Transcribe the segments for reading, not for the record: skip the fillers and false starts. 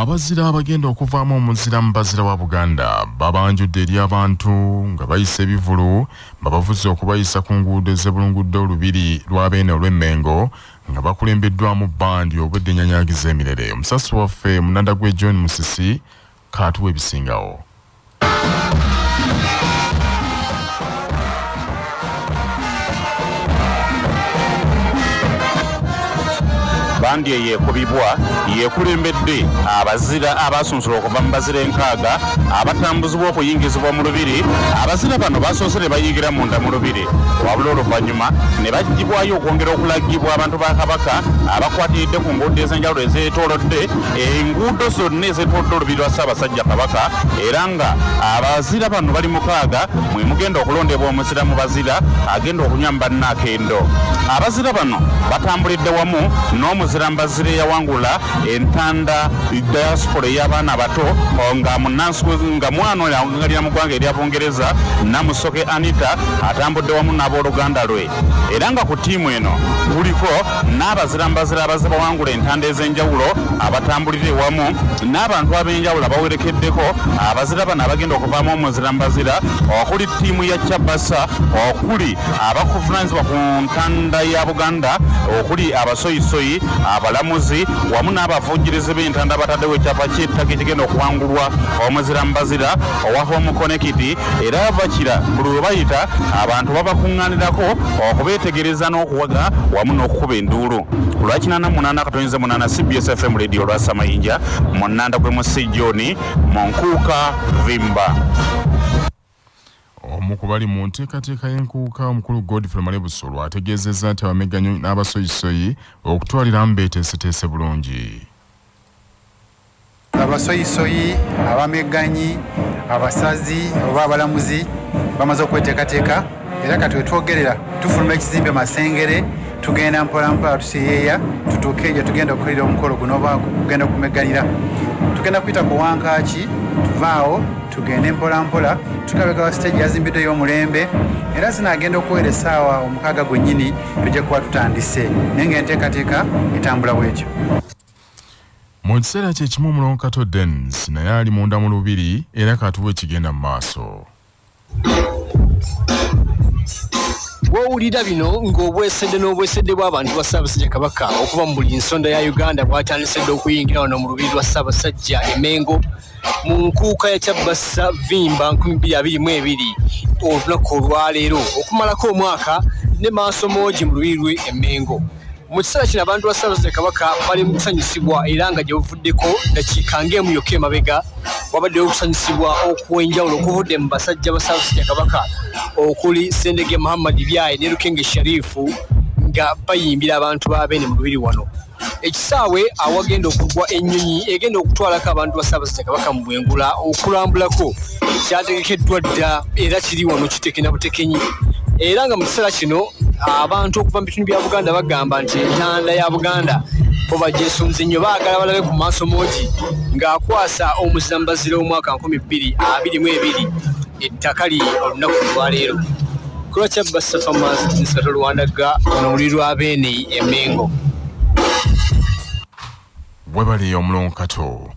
Abazira abagenda okuvaamu omuzira mu bazira wa Buganda babanjudde eri abantu nga bayise ebivulu babavuze okubayisa ku nguudo ez'ebulungudde olubiri lwa Beene olw'Emmengo nga bakulembeddwamu bbandi obwedde ennyanyagiza emirere. Omusasi waffe munanda gwe John Musisi kaatuwa ebisingawo. Bandi yekubibwa yekulembedde abazira abasunsula okuva mu bazira enkaaga abatambuzibwa okuyingizibwa mu lubiri. Abazira bano basoose ne bayingira munda mu lubiri wabula oluvannyuma ne baggyibwayo okwongera okulagibwa abantu ba Kabaka abakwatiridde ku nguudo ez'enjawulo ezeetoolodde enguudo zonna ezeetoolodde olubiri lwa Ssaabasajja Kabaka, era nga abazira bano bali mukaaga mwe mugenda okulondebwa omuzira mu bazira agenda okunywa mu bannaakendo. Abazira bano batambulidde wamu n'omuzira mbazire yawangula entanda diaspora y'abaana bato nga munansi nga mwana oyo awangalira mu ggwanga erya Bungereza Namusoke Anita atambudde wamu n'abooluganda lwe, era nga ku ttiimu eno kuliko n'abazira mbazira abaze bawangula entanda ez'enjawulo abatambulire wamu n'abantu ab'enjawulo abawerekeddeko abazira bano abagenda okuvaamu omuzira mbazira okuli ttiimu ya Kyabasa, okuli abakuvunaanyizibwa ku ntanda ya Buganda, okuli abasoyisoyi, abalamuzi wamu n'abavujjirizi b'entanda bataddewo ekyapa ky'ettaka ekigenda okuwangulwa omuzira mbazira owa Home Connect, era bakira buli lwe bayita abantu babakuŋŋaanirako okubeetegereza n'okuwaga wamu n'okukuba enduulu. Ku lwa 88.8 CBS FM Radio lwa Samayinja mu nnanda gwe Musijjoni mu nkuuka Vimba. Omu ku bali mu nteekateeka y'enkuuka omukulu Godfrey Malebusolo ategeezezza nti abameganyi n'abasoyisoyi okutwalira mbeeteeseteese bulungi. Abasoyisoyi, abameganyi, abasazi oba abalamuzi bamaze okweteekateeka, era kati wetwogerera tufuluma ekizimbe Masengere tugenda mpolampola tuseeyeeya tutuuke ejo tugenda okukolera omukolo guno oba kugenda okumeganira. Tugenda kuyita ku Wankaaki tuvaawo tugende mpolampola tutabeka stage yazimbiddwa y'omulembe, era zinaagenda okuwera essaawa omukaaga gwennyini tujja kuba tutandise, naye ng'enteekateeka etambula bw'etyo. Mu kiseera kyekimu Omulonkato Dennis naye ali munda mu lubiri era katuwa ekigenda mu maaso. Bw'owulira bino ng'obwesedde n'obwesedde bw'abantu ba Ssaabasajja Kabaka okuva mu buli nsonda ya Uganda bw'atandisedde okuyingira wano mu lubiri lwa Ssaabasajja Emmengo mu nkuuka ya Kyabasa Vimba 2022 olunaku olwaleero okumalako omwaka ne maaso moogi mu lubiri lwe Emmengo. Mu kiseera kino abantu ba Ssaabasajja Kabaka bali mu kusanyusibwa era nga gye buvuddeko dakiika ng'emu yokka emabega wabaddewo okusanyusibwa okw'enjawulo okuvudde mu basajja ba Ssaabasajja Kabaka okuli Sendege Muhammad Byaye ne Lukenge Sharifu nga bayimbira abantu ba Beene mu lubiri wano. Ekisaawe awagenda okugwa ennyonyi egenda okutwalako abantu ba Ssaabasajja Kabaka mu bwengula okulambulako kyategekeddwa dda era kiri wano kiteke na butekenyi, era nga mu kiseera kino abantu okuva mu bitundu bya Buganda bagamba nti entanda ya Buganda bo bagyesunze nnyo, baagala balabe ku maaso moogi ng'akwasa omuzira mbazira omwaka 2022 ettaka li olunaku lwaleero. Ku lwa Kyabasa Farmers Inspector Lwandaga ono luli lwa Beene Emmengo. Webali Omulonkato.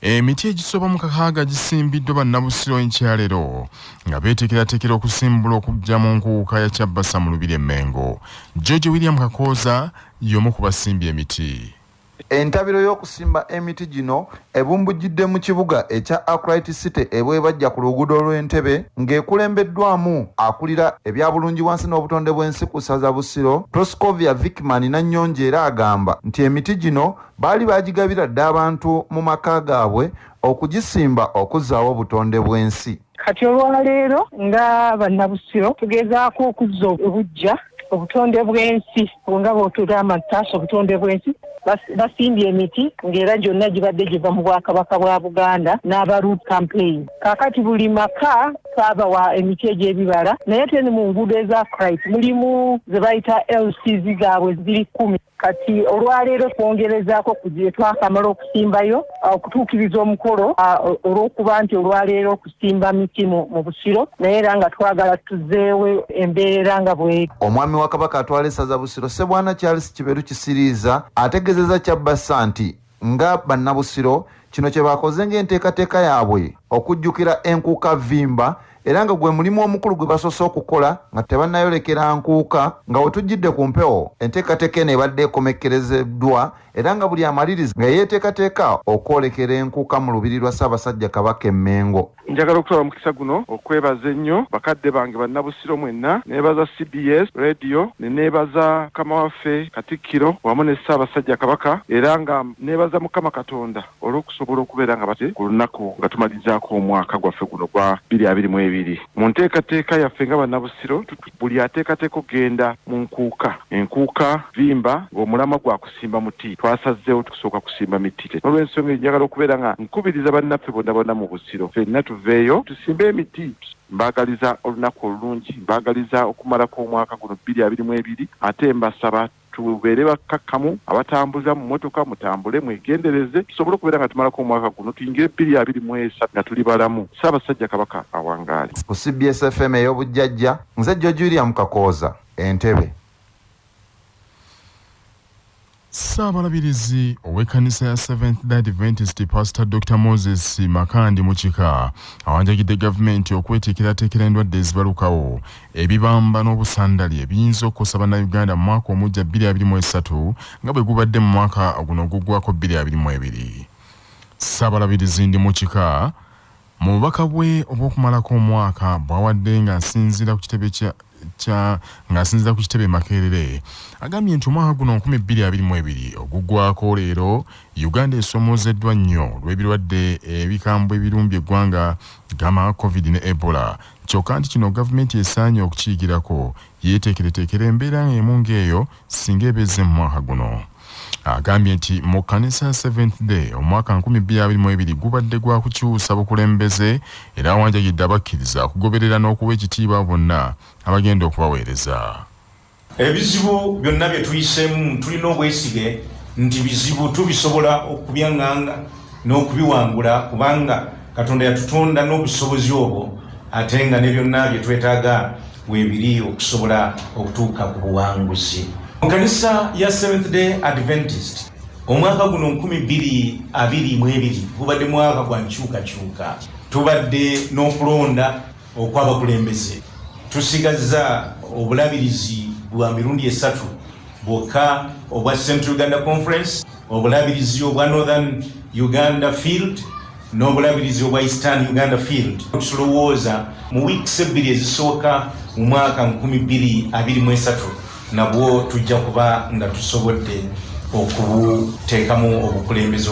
Emiti egisoba mu kakaaga gisimbiddwa bannabusiro enkyaleero nga beeteekerateekera okusimbula okujja mu nkuuka ya Kyabasa mu lubiri Emmengo. George William Kakooza y'omu ku basimbi emiti. Entabiro y'okusimba emiti gino ebumbujjidde mu kibuga ekya Akrite City ebwebajja ku luguudo lw'Entebbe ng'ekulembeddwamu akulira ebyabulungi wansi n'obutonde bw'ensi ku ssaza Busiro Proscovia Vickman Nannyonje, era agamba nti emiti gino baali bagigabira dda abantu mu maka gaabwe okugisimba okuzzaawo obutonde bw'ensi. Kati olwaleero nga bannabusiro tugezaako okuzza obujja obutonde bw'ensi nga bw'otugamba ntaasa obutonde bw'ensi basimbye emiti ng'era gyonna gibadde giva mu Bwakabaka bwa Buganda n'aba root campaign. Kaakati buli maka twabawa emiti egy'ebibala, naye ate ne mu nguudo eza Christ mulimu ze bayita LCZ zaabwe ziri 10. Kati olwaleero twongerezaako ku twakamala okusimbayo okutuukiriza omukolo olw'okuba nti olwaleero okusimba miti mu Busiro, naye era nga twagala tuzeewe embeera nga bwe. Omwami wa Kabaka atwala essaza Busiro Ssebwana Charles Kiberu Kisiriiza ategeezezza Kyabasa nti nga bannabusiro kino kye bakoze ng'enteekateeka yaabwe okujjukira enkuuka vimba era nga gwe mulimu omukulu gwe basoose okukola nga tebannayolekera nkuuka nga we tujjidde ku mpewo enteekateeka eno ebadde ekomekkerezeddwa era nga buli amaliriza nga yeeteekateeka okwolekera enkuuka mu lubiri lwa Ssaabasajja Kabaka e Mengo. Njagala okutwala mukisa guno okwebaza ennyo bakadde bange bannabusiro mwenna, neebaza CBS radio, neebaza Mukama waffe Katikkiro wamu ne Ssaabasajja Kabaka, era nga neebaza Mukama Katonda olw'okusobola okubeera nga bate ku lunaku nga tumalizaako omwaka gwaffe guno gwa 2022. Mu nteekateeka yaffe nga bannabusiro buli ateekateeka okugenda mu enkuuka vimba ng'omulamwa gwa kusimba muti, twasazzeewo tukusooka kusimba miti. N'olw'ensonga njagala okubeera nga nkubiriza bannaffe bonna bonna mu busiro ffenna tuveeyo tusimbe emiti. Mbaagaliza olunaku olulungi, mbaagaliza okumalako omwaka guno 2022, ate mbasaba tubeere bakkakkamu, abatambuza mu mmotoka mutambule mwegendereze, tusobole okubeera nga tumalako omwaka guno tuyingire 2023 nga tuli balamu. Ssaabasajja Kabaka awangaale. Ku CBS FM ey'obujjajja, nze George William Kakooza, Entebbe. Ssaabalabirizi ow'ekkanisa ya Seventh-day Adventist Pastor Dr. Moses Makandi Mukika awanjagidde gavumenti okweteekerateekera endwadde ezibalukawo ebibamba n'obusandali ebiyinza okukosa bannayuganda mu mwaka omujja 2023 nga bwe gubadde mu mwaka guno ogugwako 2022. Ssaabalabirizi ndi Mukika mu bubaka bwe obw'okumalako omwaka bw'awadde ng'asinziira ku kitebe Makerere agambye nti omwaka guno 2022 ogugwako leero Uganda esomoozeddwa nnyo lw'ebirwadde ebikambwe ebirumbye eggwanga gama COVID ne Ebola, kyokka nti kino gavumenti esaanye okukiyigirako yeeteekereteekera embeera emu ng'eyo singa ebeeze mu mwaka guno. Agambye nti mu kkanisa ya Seventh Day omwaka 2022 gubadde gwa kukyusa bukulembeze era awanjagidde abakkiriza okugoberera n'okuwa ekitiibwa bonna abagenda okubaweereza. Ebizibu byonna bye tuyiseemu tulina obwesige nti bizibu tubisobola okubyaŋŋanga n'okubiwangula kubanga Katonda yatutonda n'obusobozi obwo ate nga ne byonna bye twetaaga weebiri okusobola okutuuka ku buwanguzi. Mu kanisa ya Seventh-day Adventist omwaka guno 2022 gubadde mwaka gwa nkyukakyuka. Tubadde n'okulonda okw'abakulembeze. Tusigazza obulabirizi bwa mirundi 3 bwokka obwa Central Uganda Conference, obulabirizi obwa Northern Uganda Field n'obulabirizi obwa Eastern Uganda Field. Tulowooza mu weeks 2 ezisooka mu mwaka 2023 nabwo tujja kuba nga tusobodde okuteekamu obukulembeze.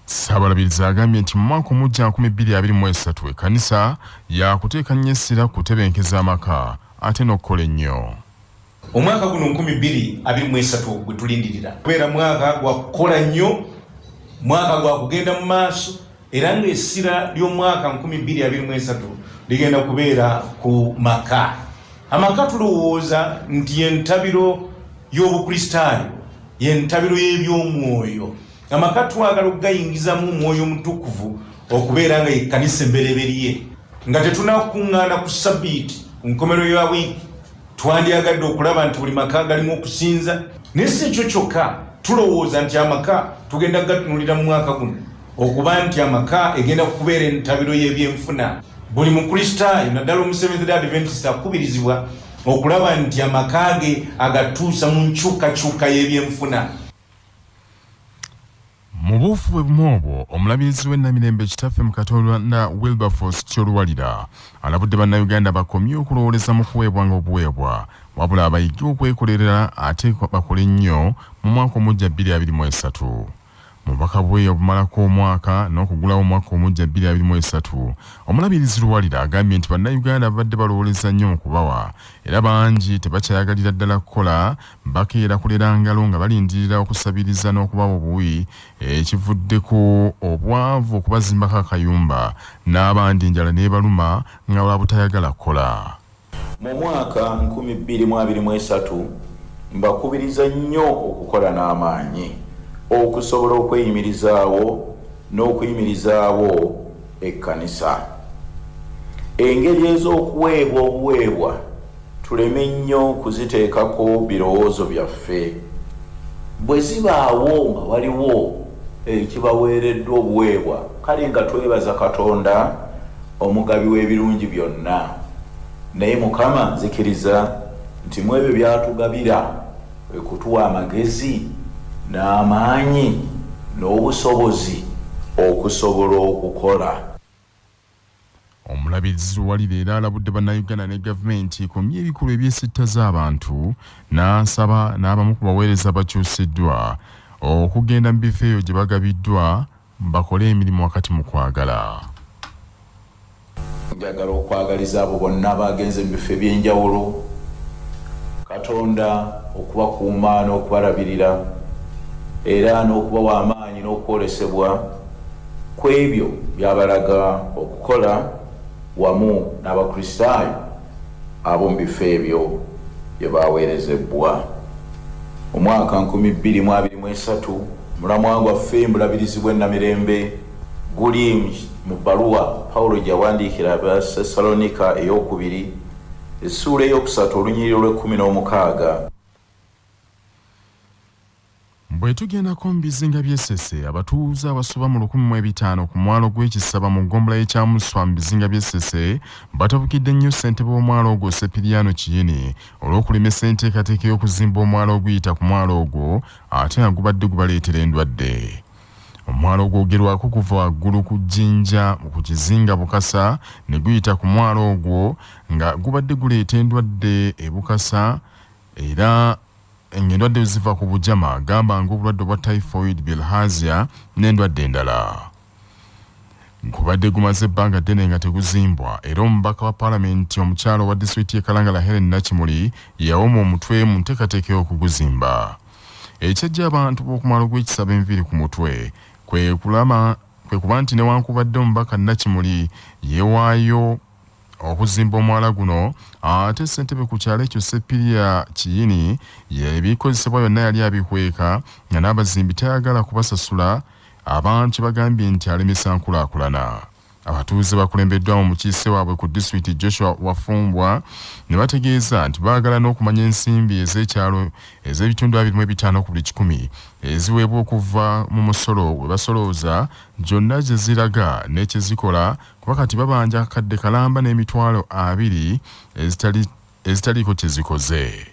Ssaabalabirizi agambye nti mu mwaka omujja 2023 ekkanisa yakuteeka nnyo essira kutebenkeza amaka ate n'okukola ennyo. Omwaka guno 2023 gwe tulindirira kubeera mwaka gwa kukola nnyo, mwaka gwa kugenda mu maaso, era ng'essira ly'omwaka 2023 ligenda kubeera ku maka. Amaka tulowooza nti yentabiro y'obukristaayo, yentabiro y'ebyomwoyo. Amaka twagala okugayingizamu omwoyo omutukuvu okubeera nga ekkanisa embereberye, nga tetunakuŋŋaana ku Sabbiiti ku nkomerero ya wiiki. Twandyagadde okulaba nti buli maka galimu okusinza, naye si ekyo kyokka. Tulowooza nti amaka tugenda gatunuulira mu mwaka guno okuba nti amaka egenda kubeera entabiro y'ebyenfuna. Buli mukristaayo naddala omu Seventh-day Adventist akubirizibwa okulaba nti amaka ge agatuusa mu nkyukakyuka y'ebyenfuna. Mu buufu bwe bumu obwo omulabirizi w'ennamirembe kitaffe mu Katonda Wilberforce Kyoluwalira alabudde bannayuganda bakomye okulowooleza mu kuweebwanga obuweebwa wabula abayige okwekolerera ate bakole nnyo mu mwaka omujja 2023. Mubaka bwe obumalako omwaka n'okugulawo omwaka omujja 2023 omulabirizi Luwalira agambye nti bannayuganda babadde balowooleza nnyo mu kubawa era bangi tebakyayagalira ddala kukola, bakeera kulera ngalo nga balindirira okusabiriza n'okubawa obuwi ekivuddeko obwavu okubazimbako akayumba n'abandi enjala n'ebaluma nga olwabutayagala kukola. Mu mwaka 2023 mbakubiriza nnyo okukola n'amaanyi okusobola okweyimirizaawo n'okuyimirizaawo ekkanisa. Engeri ez'okuweebwa obuweebwa tuleme nnyo kuziteekako birowoozo byaffe. Bwe zibaawo nga waliwo ekibaweereddwa obuweebwa kale nga twebaza Katonda omugabi w'ebirungi byonna. Naye Mukama nzikiriza nti mu ebyo byatugabira kutuwa amagezi n'amaanyi n'obusobozi okusobola okukola. Omulabirizi wali leero alabudde bannayuganda ne gavumenti ekomye ebikulu ebyesitta z'abantu n'asaba n'abamu ku baweereza bakyusiddwa okugenda mu bifo ebyo gye bagabiddwa bakole emirimu wakati mu kwagala. Njagala okwagaliza abo bonna bagenze mu bifo eby'enjawulo Katonda okubakuuma n'okubalabirira era n'okubawa amaanyi n'okwolesebwa ku ebyo byabalaga okukola wamu n'abakristaayo ab'omu bifo ebyo bye baweerezebwa. Omwaka 2023 mulamwa gwaffe mulabirizi bw'ennamirembe guli mu bbaluwa Pawulo gyawandiikira Abasesalonika ey'okubiri essuula ey'okusatu olunyiriro lw'16. Bwe tugendako mu bizinga by'Essese abatuuze abasoba mu 1500 ku mwalo gw'Ekisaba mu ggombolola y'Ekyamuswa mu bizinga by'Essese batabukidde nnyo ssentebe w'omwalo ogwo Sepiriano Kiyini olw'okulemesa enteekateeka y'okuzimba omwalo oguyita ku mwalo ogwo ate nga gubadde gubaleetera endwadde. Omwalo ogwogerwako kuva waggulu ku jjinja ku kizinga Bukasa ne guyita ku mwalo ogwo nga gubadde guleeta endwadde e Bukasa era endwadde ziva ku bujama gamba ng'obulwadde bwa typhoid, bilharzia n'endwadde endala. Gubadde gumaze ebbanga ddene nga teguzimbwa era omubaka wa paalamenti omukyalo wa disitulikiti y'e Kalangala Helen Nakimuli yawoma omutwe mu nteekateeka y'okuguzimba. Ekyajja abantu b'okumwalo gw'Ekisaba enviiri ku mutwe kwe kuba nti newankubadde omubaka Nakimuli yeewaayo okuzimba omwala guno ate ssentebe ku kyalo ekyo Sepiria Kiyini yebikozesebwa byonna yali abikweka nga n'abazimbi tayagala kubasasula abantu bagambye nti alemesa nkulaakulana. Abatuuze bakulembeddwa mu mukiise waabwe ku disitulikiti Joshua Wafumbwa ne bategeeza nti baagala n'okumanya ensimbi ez'ekyalo ez'ebitundu 25 ku buli 100 eziweebwa okuva mu musolo we basolooza gyonna gye ziraga n'ekyezikola kuba kati babanja akadde kalamba n'emitwalo 20 ezitaliiko kyezikoze.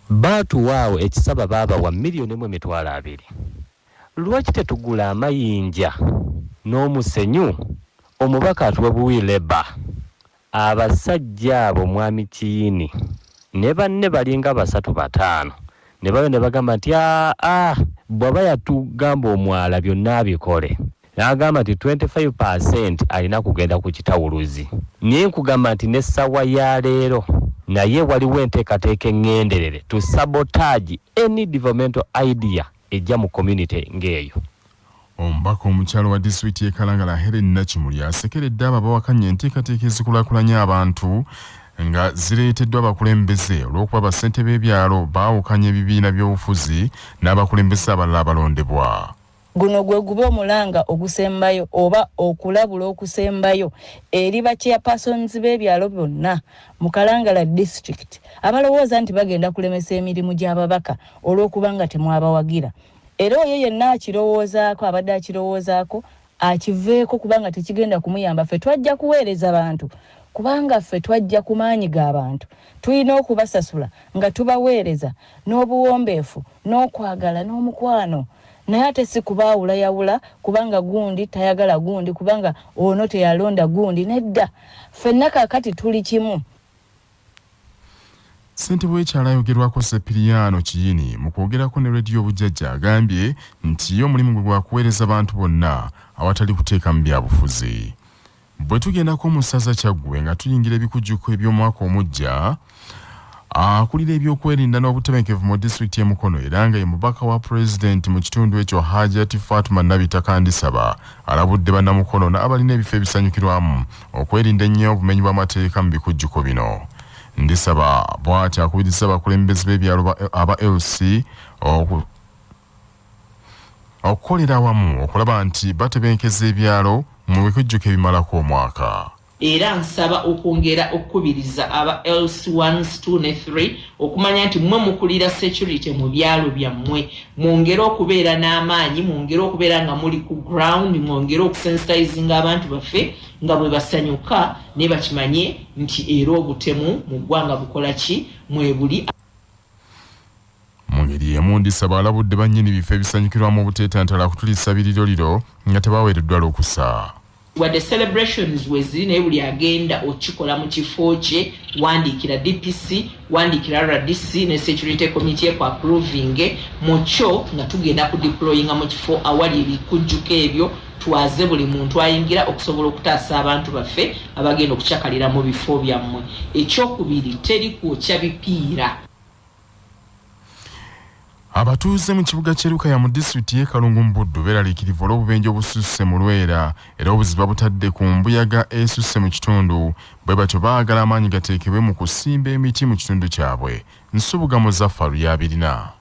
Baatuwaawo Ekisaba baabawa $1,200,000. Lwaki tetugula amayinja n'omusenyu? Omubaka atuwa buwileba abasajja abo mwami Kiyini ne banne balinga 3-5 ne bayo ne bagamba nti bw'aba yatugamba omwala byonna abikole. N'agamba nti 25% alina kugenda ku kitawuluzi. Naye nkugamba nti n'essawa ya leero naye waliwo enteekateeka eŋŋenderere to sabotage any developmental idea ejja mu community ng'eyo. Omubaka omukyalo wa disitulikiti y'e Kalangala Helen Nakimuli asekeredde abo abawakanya enteekateeka ezikulaakulanya abantu nga zireeteddwa abakulembeze olw'okuba bassentebe b'ebyalo baawukanya ebibiina by'obufuzi n'abakulembeze abalala abalondebwa. Guno gwe gube omulanga ogusembayo oba okulabula okusembayo eri bachairpersons b'ebyalo byonna mu Kalangala district abalowooza nti bagenda kulemesa emirimu gy'ababaka olw'okubanga temwabawagira. Era oyo yenna akirowoozaako abadde akirowoozaako akiveeko kubanga tekigenda kumuyamba. Ffe twajja kuweereza abantu kubanga ffe twajja ku maanyi g'abantu. Tulina okubasasula nga tubaweereza n'obuwombeefu n'okwagala n'omukwano. Naye ate si kubaawulayawula kubanga gundi tayagala gundi kubanga ono teyalonda gundi. Nedda, ffenna kaakati tuli kimu. Ssentebe w'ekyalo ayogerwako Sepiriano Kiyini mu kwogerako ne rediyo Bujjajja agambye nti ye omulimu gwe gwa kuweereza abantu bonna awatali kuteeka mu byabufuzi. Bwe tugendako mu ssaza Kyaggwe nga tuyingira ebikujjuko eby'omwaka omujja akulira ebyokwerinda n'obutebenkevu mu disitulikiti y'e Mukono era nga ye mubaka wa pulezidenti mu kitundu ekyo Hajati Fatuma Nabitaka Ndisaba alabudde bannamukono n'abalina ebifo ebisanyukirwamu okwerinda ennyo obumenyi bw'amateeka mu bikujjuko bino. Ndisaba bw'ati akubiriza abakulembeze b'ebyalo aba LC okukolera awamu okulaba nti batebenkeza ebyalo mu bikujjuko ebimalako omwaka. era nsaba okwongera okukubiriza aba LC1, 2 ne 3 okumanya nti mmwe mukulira security mu byalo byammwe, mwongere okubeera n'amaanyi, mwongere okubeera nga muli ku ground, mwongere okusensitizinga abantu baffe nga bwe basanyuka ne bakimanye nti era obutemu mu ggwanga bukola ki mwebuli. Mu ngeri emu ndisaba alabudde bannyini bifo ebisanyukirwamu obuteetantala kutulisa biriroliro nga tebaweereddwa lw'okusa. Wadde celebrations weziri naye buli agenda okikola mu kifo kye, wandiikira DPC, wandiikira RDC ne security committee ku approving mukyo nga tugenda ku deployinga mu kifo awali ebikujjuko ebyo, twaze buli muntu ayingira okusobola okutaasa abantu baffe abagenda okucakalira mu bifo byammwe. Ekyokubiri, teri kwokya bipiira. Abatuuze mu kibuga ky'Erukaya mu disitulikiti y'e Kalungu mu Buddu beeraliikirivu olw'obubenje obususse mu Lwera era obuziba butadde ku mbuyaga esusse mu kitundu, bwe batyo baagala amaanyi gateekebwe mu kusimba emiti mu kitundu kyabwe. Nsubuga Muzaffaru y'abirina.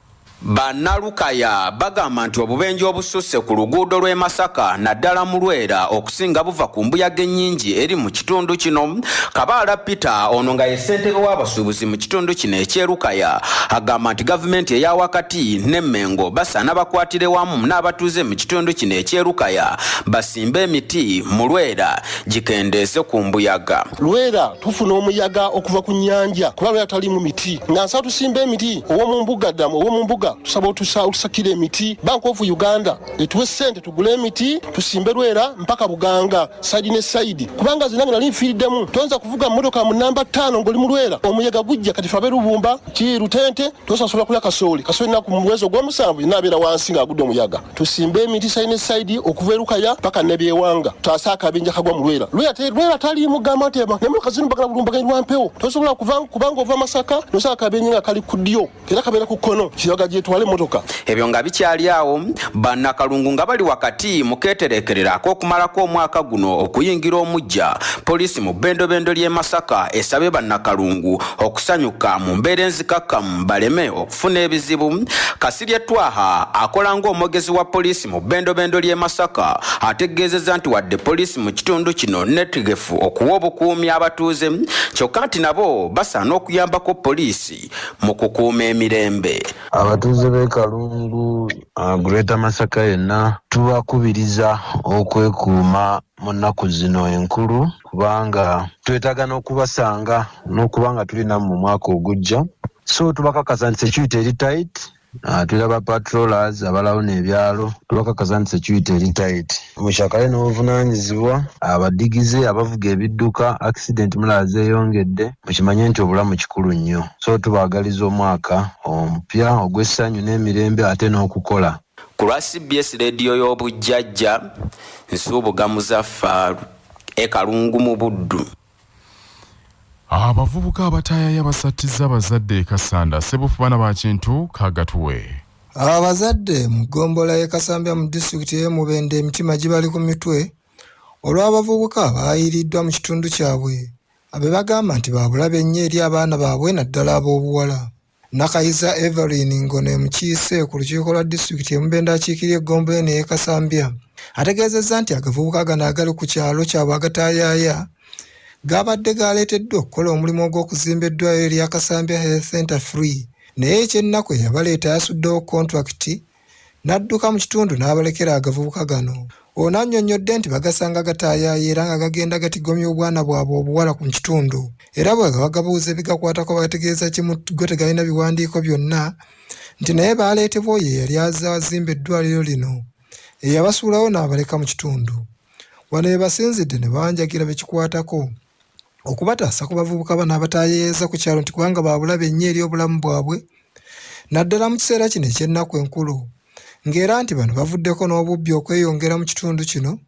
Bannalukaya bagamba nti obubenje obususse ku luguudo lw'e Masaka naddala mu Lwera okusinga buva ku mbuyaga ennyingi eri mu kitundu kino. Kabaala Peter ono nga ye ssentebe w'abasuubuzi mu kitundu kino eky'Erukaya agamba nti gavumenti eya wakati ne Mmengo basaana bakwatire wamu n'abatuuze mu kitundu kino eky'Erukaya basimbe emiti mu Lwera gikendeeze ku mbuyaga. Lwera tufuna omuyaga okuva ku nnyanja kuba Lwera talimu miti nga nsa tusimba emiti ow'omu mbuga ddamu ow'omu mbuga tusaba otusakira emiti. Bank of Uganda etuwe ssente tugule emiti tusimbe Lwera mpaka Buganga saidi ne saidi kubanga zinange nali nfiiriddemu tonza kuvuga mmotoka mu namba 5 ng'oli mu Lwera omuyaga gujja kati fabe Lubumba Kirutente tosasobola kulya Kasooli naku mu mwezi ogw'omusanvu nabeera wansi ng'agudde omuyaga. Tusimbe emiti saidi ne saidi okuva Erukaya mpaka ne Byewanga tutaase akabenje kagwa mu Lwera. Lwera tali mugamba nti n'emmotoka zino bagala bulumbaganyirwa mpewo tosobola kubanga ova Masaka nosaba akabenje nga kali ku ddyo era kabeera ku kkono kiyaga gyetwale motoka. Ebyo nga bikyali awo bannakalungu nga bali wakati mu keetereekerera ak'okumalako omwaka guno okuyingira omujja, poliisi mu bbendobendo ly'e Masaka esabye bannakalungu okusanyuka mu mbeera enzikakkamu baleme okufuna ebizibu. Kasirye Twaha akola ng'omwogezi wa poliisi mu bbendobendo ly'e Masaka ategeezezza nti wadde poliisi mu kitundu kino netegefu okuwa obukuumi abatuuze kyokka nti nabo basaana okuyambako poliisi mu kukuuma emirembe. Abatuuze b'e Kalungu Greater Masaka yenna tubakubiriza okwekuuma mu nnaku zino enkulu kubanga twetaaga n'okubasanga n'okubanga tulina mu mwaka ogujja, so tubakakasa nti security eri tight. Tulaba patrollers abalawuna ebyalo tubakakasa nti security eri tight. Mukyakale n'obuvunaanyizibwa abadigizze abavuga ebidduka accident mulala zeeyongedde mukimanye nti obulamu kikulu nnyo, so tubaagaliza omwaka omupya ogw'essanyu n'emirembe ate n'okukola. Ku lwa CBS radio y'obujjajja Nsubuga Muzaffaru e Kalungu mu Buddu. Abavubuka abataayaya basattiza abazadde e Kasanda Sebufu baana ba Kintu Kagatuwe. Abazadde mu ggombola y'e Kasambya mu disitulikiti y'e Mubende emitima gibali ku mitwe olw'abavubuka baayiriddwa mu kitundu kyabwe abe bagamba nti baabulabe nnyo eri abaana baabwe naddala ab'obuwala. Nakayiza Evelyn Ngone mukiise ku lukiiko lwa disitulikiti y'e Mubende akiikirira eggombola eno y'e Kasambya ategeezezza nti agavubuka gano agali ku kyalo kyabwe agataayaaya gabadde galeeteddwa okukola omulimu ogw'okuzimba eddwaliro lya Kasambya Health Center free, naye ekyennaku eyabaleeta yasuddewo kontrakiti n'adduka mu kitundu n'abalekera agavubuka gano. Ono annyonnyodde nti bagasanga gataayaaya era nga gagenda gatigomya obwana bwabwe obuwala ku kitundu, era bwe bagabuuza ebigakwatako bategeeza kimu go tegalina biwandiiko byonna nti naye baaleetebwa oyo eyali azimba eddwaliro lino eyabasuulawo n'abaleka mu kitundu. Wano we basinzidde ne bawanjagira bekikwatako okubataasa ku bavubuka bano abataayeeyeza ku kyalo nti kubanga baabulabe nnyo eri obulamu bwabwe naddala mu kiseera kino eky'ennaku enkulu, ng'era nti bano bavuddeko n'obubbi okweyongera mu kitundu kino,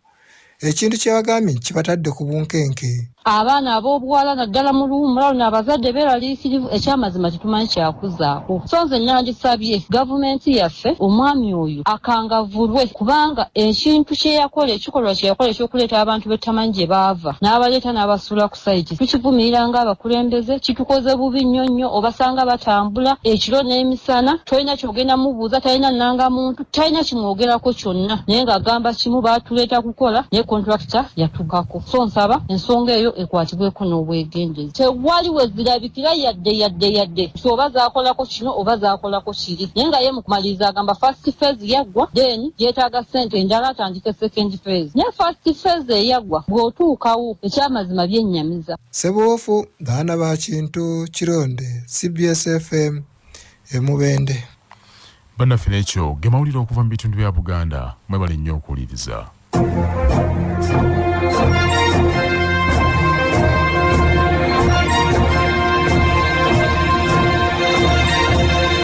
ekintu kye bagambye nti kibatadde ku bunkenke. Abaana ab'obuwala naddala mu luwummula luno abazadde beeraliikirivu ekyamazima kitumanyi kyakuzaako. So nze nangisabye gavumenti yaffe omwami oyo akangavulwe kubanga ekintu kye yakola ekikolwa kye yakola ekyokuleeta abantu betamanyi gye baava n'abaleeta n'abasuula ku sayiti tukivumirira ng'abakulembeze, kitukoze bubi nnyo nnyo. Obasanga batambula ekiro n'emisana tolina kyogenda mubuuza, talina nnanga muntu, talina kimwogerako kyonna, naye ng'agamba kimu baatuleeta kukola naye kontrakita yatuggako. So nsaba ensonga eyo ekwatibweko n'obwegendereza. Tewali wezirabikira yadde oba zaakolako kino oba zaakolako kiri. Naye nga ye mu kumaliriza agamba first phase yaggwa, then yeetaaga ssente endala atandike second phase. Naye first phase eyaggwa bw'otuukawo ekyamazima byennyamiza. Ssebuwoofu baana ba Kintu Kironde, CBS FM Mubende. Bannaffe n'ekyo ge mawulire okuva mu bitundu bya Buganda mwebale nnyo okuwuliriza.